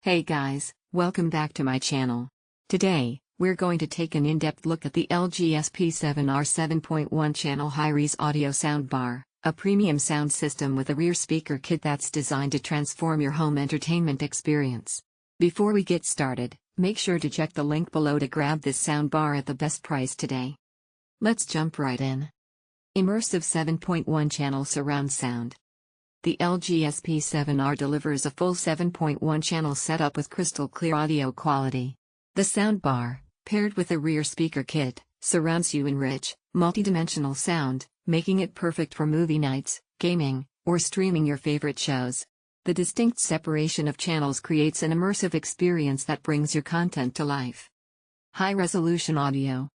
Hey guys, welcome back to my channel. Today, we're going to take an in-depth look at the LG SP7R 7.1 channel high-res audio soundbar, a premium sound system with a rear speaker kit that's designed to transform your home entertainment experience. Before we get started, make sure to check the link below to grab this soundbar at the best price today. Let's jump right in. Immersive 7.1 channel surround sound. The LG SP7R delivers a full 7.1 channel setup with crystal clear audio quality. The soundbar, paired with a rear speaker kit, surrounds you in rich, multidimensional sound, making it perfect for movie nights, gaming, or streaming your favorite shows. The distinct separation of channels creates an immersive experience that brings your content to life. High-resolution audio.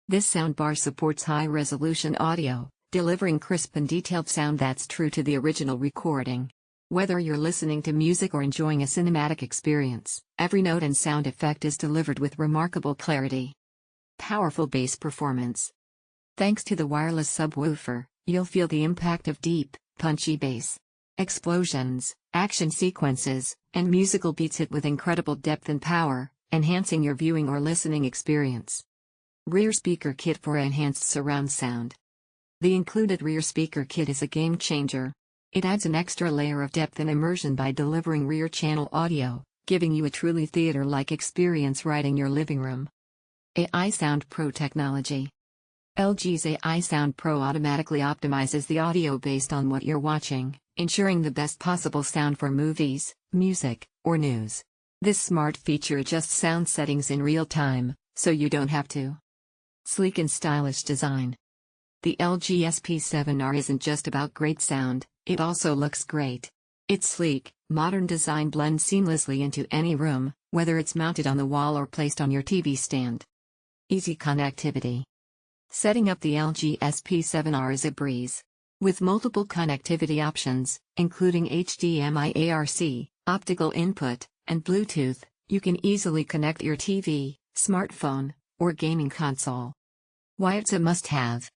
This soundbar supports high-resolution audio, delivering crisp and detailed sound that's true to the original recording. Whether you're listening to music or enjoying a cinematic experience, every note and sound effect is delivered with remarkable clarity. Powerful bass performance. Thanks to the wireless subwoofer, you'll feel the impact of deep, punchy bass. Explosions, action sequences, and musical beats hit with incredible depth and power, enhancing your viewing or listening experience. Rear speaker kit for enhanced surround sound. The included rear speaker kit is a game changer. It adds an extra layer of depth and immersion by delivering rear channel audio, giving you a truly theater-like experience right in your living room. AI Sound Pro technology. LG's AI Sound Pro automatically optimizes the audio based on what you're watching, ensuring the best possible sound for movies, music, or news. This smart feature adjusts sound settings in real time, so you don't have to. Sleek and stylish design. The LG SP7R isn't just about great sound, it also looks great. Its sleek, modern design blends seamlessly into any room, whether it's mounted on the wall or placed on your TV stand. Easy connectivity. Setting up the LG SP7R is a breeze. With multiple connectivity options, including HDMI ARC, optical input, and Bluetooth, you can easily connect your TV, smartphone, or gaming console. Why it's a must-have.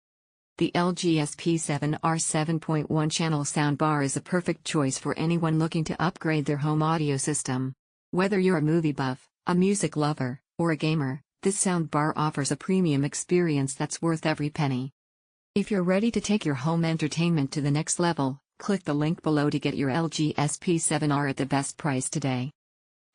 The LG SP7R 7.1 channel soundbar is a perfect choice for anyone looking to upgrade their home audio system. Whether you're a movie buff, a music lover, or a gamer, this soundbar offers a premium experience that's worth every penny. If you're ready to take your home entertainment to the next level, click the link below to get your LG SP7R at the best price today.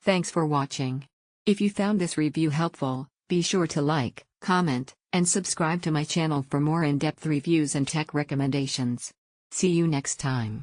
Thanks for watching. If you found this review helpful, be sure to like, comment, and subscribe to my channel for more in-depth reviews and tech recommendations. See you next time.